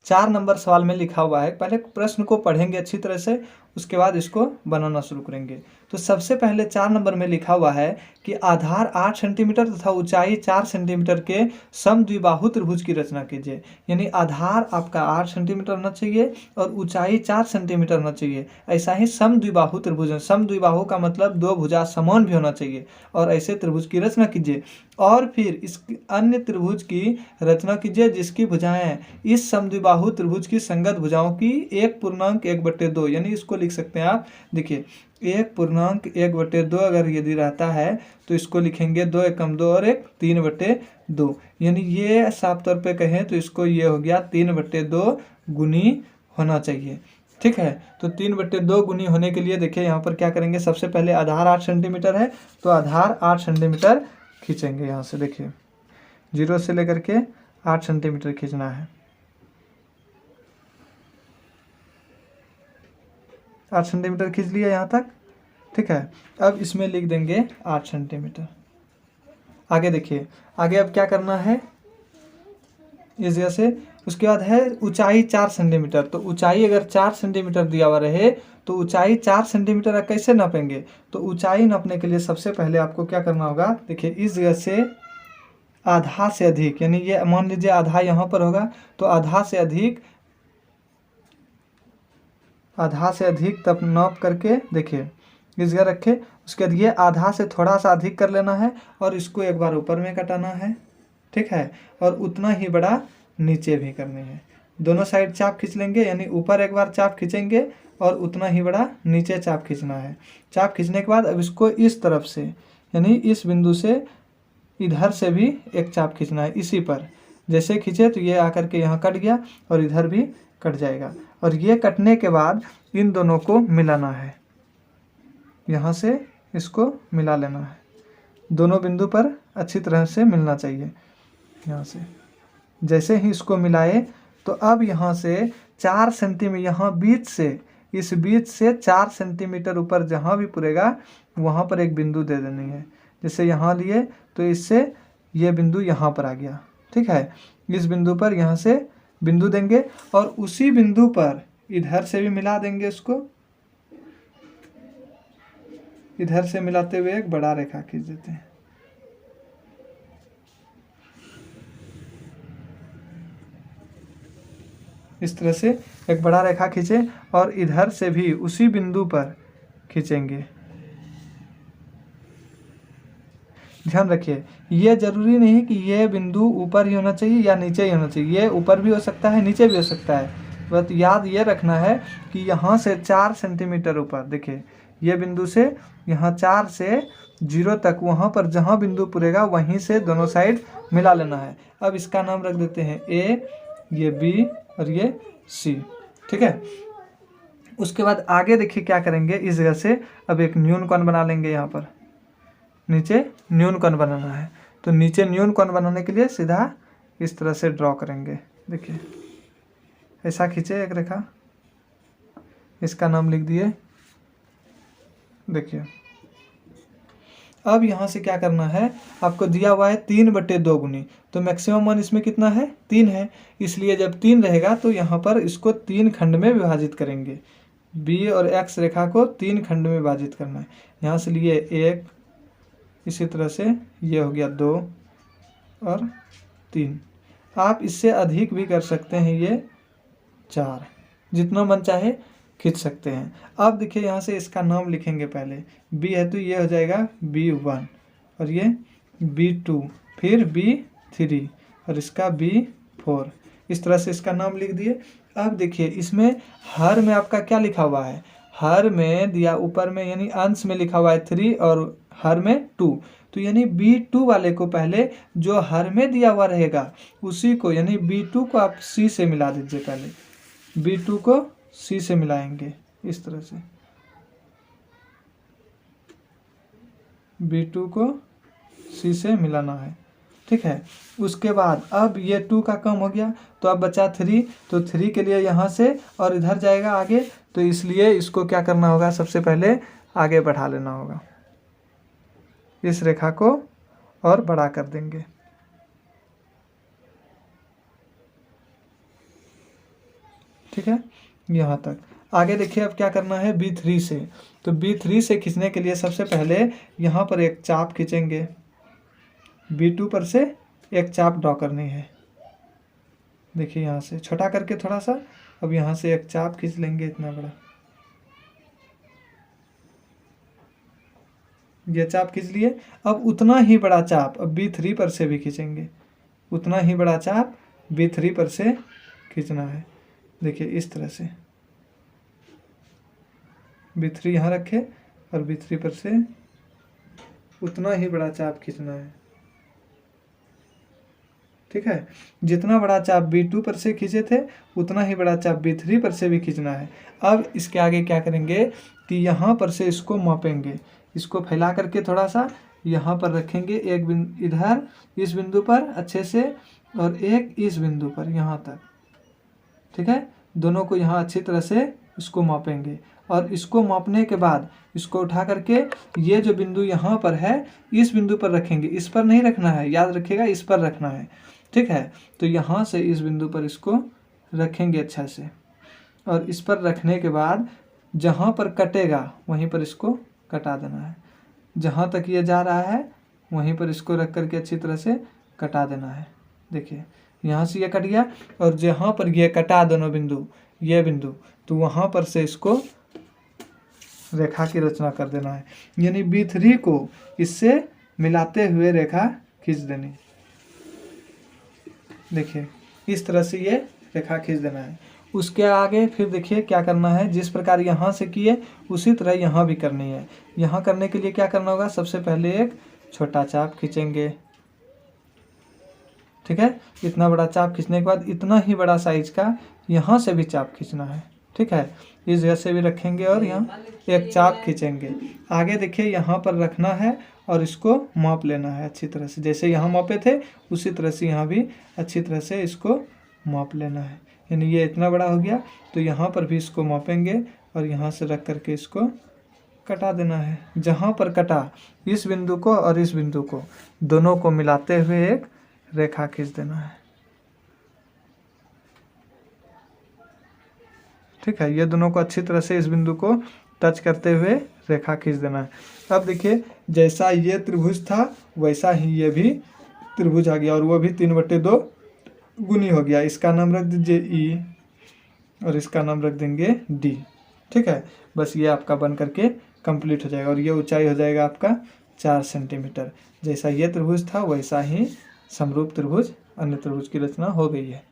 4 number सवाल में लिखा हुआ है। पहले प्रश्न को पढ़ेंगे अच्छी तरह से, उसके बाद इसको बनाना शुरू करेंगे। तो सबसे पहले 4 नंबर में लिखा हुआ है कि आधार 8 सेंटीमीटर तथा ऊंचाई 4 सेंटीमीटर के समद्विबाहु त्रिभुज की रचना कीजिए। यानी आधार आपका 8 सेंटीमीटर होना चाहिए और ऊंचाई 4 सेंटीमीटर होना चाहिए। ऐसा ही समद्विबाहु त्रिभुज, समद्विबाहु का मतलब दो भुजा समान भी होना चाहिए, और ऐसे त्रिभुज की रचना कीजिए। और फिर इस अन्य त्रिभुज की रचना कीजिए जिसकी भुजाएं इस समद्विबाहु त्रिभुज की संगत भुजाओं की 1/1/2, यानी इसको लिख सकते हैं आप। देखिए 1/1/2 अगर यदि रहता है तो इसको लिखेंगे 2 एकम 2 और 1 3/2, यानी ये साफ तौर पे कहें तो इसको ये हो गया 3/2 गुनी होना चाहिए। ठीक है, तो 3/2 गुनी होने के लिए देखिए यहाँ पर क्या करेंगे, सबसे पहले आधार 8 सेंटीमीटर है तो आधार 8 सेंटीमीटर खींचेंगे। यहाँ से देखिए 0 से लेकर के 8 सेंटीमीटर खींचना है। 8 सेंटीमीटर खींच लिया यहाँ तक। ठीक है, अब इसमें लिख देंगे 8 सेंटीमीटर। आगे देखिए, आगे अब क्या करना है इस जगह से। उसके बाद है ऊंचाई 4 सेंटीमीटर। तो ऊंचाई अगर 4 सेंटीमीटर दिया हुआ रहे तो ऊंचाई 4 सेंटीमीटर कैसे नापेंगे। तो ऊंचाई नापने के लिए सबसे पहले आपको क्या करना होगा, देखिए इस जगह से आधा से अधिक, यानी ये मान लीजिए आधा यहाँ पर होगा तो आधा से अधिक तब नाप करके देखिए इस जगह रखे। उसके बाद ये आधा से थोड़ा सा अधिक कर लेना है और इसको एक बार ऊपर में कटाना है। ठीक है, और उतना ही बड़ा नीचे भी करनी है। दोनों साइड चाप खींच लेंगे, यानी ऊपर एक बार चाप खींचेंगे और उतना ही बड़ा नीचे चाप खींचना है। चाप खींचने के बाद अब इसको इस तरफ से, यानी इस बिंदु से इधर से भी एक चाप खींचना है इसी पर। जैसे खींचे तो ये आकर के यहाँ कट गया और इधर भी कट जाएगा। और ये कटने के बाद इन दोनों को मिलाना है, यहाँ से इसको मिला लेना है। दोनों बिंदु पर अच्छी तरह से मिलना चाहिए। यहाँ से जैसे ही इसको मिलाए तो अब यहाँ से 4 सेंटीमीटर, यहाँ बीच से, इस बीच से 4 सेंटीमीटर ऊपर जहाँ भी पुरेगा वहाँ पर एक बिंदु दे देनी है। जैसे यहाँ लिए तो इससे ये बिंदु यहाँ पर आ गया। ठीक है, इस बिंदु पर यहाँ से बिंदु देंगे और उसी बिंदु पर इधर से भी मिला देंगे इसको। इधर से मिलाते हुए एक बड़ा रेखा खींच देते हैं। इस तरह से एक बड़ा रेखा खींचे और इधर से भी उसी बिंदु पर खींचेंगे। ध्यान रखिए, ये जरूरी नहीं कि ये बिंदु ऊपर ही होना चाहिए या नीचे ही होना चाहिए। ये ऊपर भी हो सकता है, नीचे भी हो सकता है। बस याद ये रखना है कि यहाँ से 4 सेंटीमीटर ऊपर, देखिए ये बिंदु से यहाँ 4 से 0 तक, वहाँ पर जहाँ बिंदु पुरेगा वहीं से दोनों साइड मिला लेना है। अब इसका नाम रख देते हैं ए, ये बी और ये सी। ठीक है, उसके बाद आगे देखिए क्या करेंगे, इस जगह से अब एक न्यून कोण बना लेंगे। यहाँ पर नीचे न्यून कोण बनाना है तो नीचे न्यून कोण बनाने के लिए सीधा इस तरह से ड्रॉ करेंगे। देखिए ऐसा खींचे एक रेखा, इसका नाम लिख दिए। देखिए अब यहाँ से क्या करना है, आपको दिया हुआ है 3/2 गुनी, तो मैक्सिमम मान इसमें कितना है 3 है। इसलिए जब 3 रहेगा तो यहाँ पर इसको 3 खंड में विभाजित करेंगे। बी और एक्स रेखा को 3 खंड में विभाजित करना है। यहाँ से लिए 1, इसी तरह से ये हो गया 2 और 3। आप इससे अधिक भी कर सकते हैं, ये 4, जितना मन चाहे खींच सकते हैं। अब देखिए यहाँ से इसका नाम लिखेंगे। पहले बी है तो ये हो जाएगा B1 और ये B2, फिर B3 और इसका B4। इस तरह से इसका नाम लिख दिए। अब देखिए इसमें हर में आपका क्या लिखा हुआ है, हर में दिया ऊपर में, यानी अंश में लिखा हुआ है 3 और हर में 2। तो यानी B2 वाले को पहले जो हर में दिया हुआ रहेगा उसी को, यानी B2 को आप C से मिला दीजिए। पहले B2 को C से मिलाएंगे इस तरह से, B2 को C से मिलाना है। ठीक है, उसके बाद अब ये 2 का कम हो गया तो अब बचा 3, तो 3 के लिए यहाँ से और इधर जाएगा आगे, तो इसलिए इसको क्या करना होगा, सबसे पहले आगे बढ़ा लेना होगा। इस रेखा को और बड़ा कर देंगे। ठीक है, यहाँ तक। आगे देखिए अब क्या करना है B3 से। तो B3 से खींचने के लिए सबसे पहले यहाँ पर एक चाप खींचेंगे, B2 पर से एक चाप ड्रॉ करनी है। देखिए यहाँ से छोटा करके थोड़ा सा, अब यहाँ से एक चाप खींच लेंगे इतना बड़ा, ये चाप खींच लिए। अब उतना ही बड़ा चाप अब B3 पर से भी खींचेंगे, उतना ही बड़ा चाप B3 पर से खींचना है। देखिए इस तरह से B3 यहाँ रखे और B3 पर से उतना ही बड़ा चाप खींचना है। ठीक है, जितना बड़ा चाप B2 पर से खींचे थे उतना ही बड़ा चाप B3 पर से भी खींचना है। अब इसके आगे क्या करेंगे कि यहाँ पर से इसको मापेंगे, इसको फैला करके थोड़ा सा यहाँ पर रखेंगे, एक बिंदु इधर इस बिंदु पर अच्छे से और एक इस बिंदु पर यहाँ तक। ठीक है, दोनों को यहाँ अच्छी तरह से इसको मापेंगे और इसको मापने के बाद इसको उठा करके ये जो बिंदु यहाँ पर है इस बिंदु पर रखेंगे, इस पर नहीं रखना है, याद रखिएगा इस पर रखना है। ठीक है, तो यहाँ से इस बिंदु पर इसको रखेंगे अच्छा से और इस पर रखने के बाद जहाँ पर कटेगा वहीं पर इसको कटा देना है। जहाँ तक ये जा रहा है वहीं पर इसको रख करके अच्छी तरह से कटा देना है। देखिए यहाँ से ये कट गया और जहाँ पर ये कटा दोनों बिंदु, ये बिंदु, तो वहाँ पर से इसको रेखा की रचना कर देना है, यानी B3 को इससे मिलाते हुए रेखा खींच देनी। देखिए इस तरह से ये रेखा खींच देना है। उसके आगे फिर देखिए क्या करना है, जिस प्रकार यहाँ से किए उसी तरह यहाँ भी करनी है। यहाँ करने के लिए क्या करना होगा, सबसे पहले एक छोटा चाप खींचेंगे। ठीक है, इतना बड़ा चाप खींचने के बाद इतना ही बड़ा साइज का यहाँ से भी चाप खींचना है। ठीक है, इस जगह से भी रखेंगे और यहाँ एक चाप खींचेंगे। आगे देखिए यहाँ पर रखना है और इसको माप लेना है अच्छी तरह से, जैसे यहाँ मापे थे उसी तरह से यहाँ भी अच्छी तरह से इसको माप लेना है। यानी ये इतना बड़ा हो गया तो यहाँ पर भी इसको मापेंगे और यहाँ से रख करके इसको कटा देना है। जहाँ पर कटा इस बिंदु को और इस बिंदु को दोनों को मिलाते हुए एक रेखा खींच देना है। ठीक है, ये दोनों को अच्छी तरह से इस बिंदु को टच करते हुए रेखा खींच देना है। अब देखिए जैसा ये त्रिभुज था वैसा ही ये भी त्रिभुज आ गया और वो भी 3/2 गुनी हो गया। इसका नाम रख दीजिए E और इसका नाम रख देंगे D। ठीक है, बस ये आपका बन करके कंप्लीट हो जाएगा और ये ऊंचाई हो जाएगा आपका 4 सेंटीमीटर। जैसा ये त्रिभुज था वैसा ही समरूप त्रिभुज अन्य त्रिभुज की रचना हो गई है।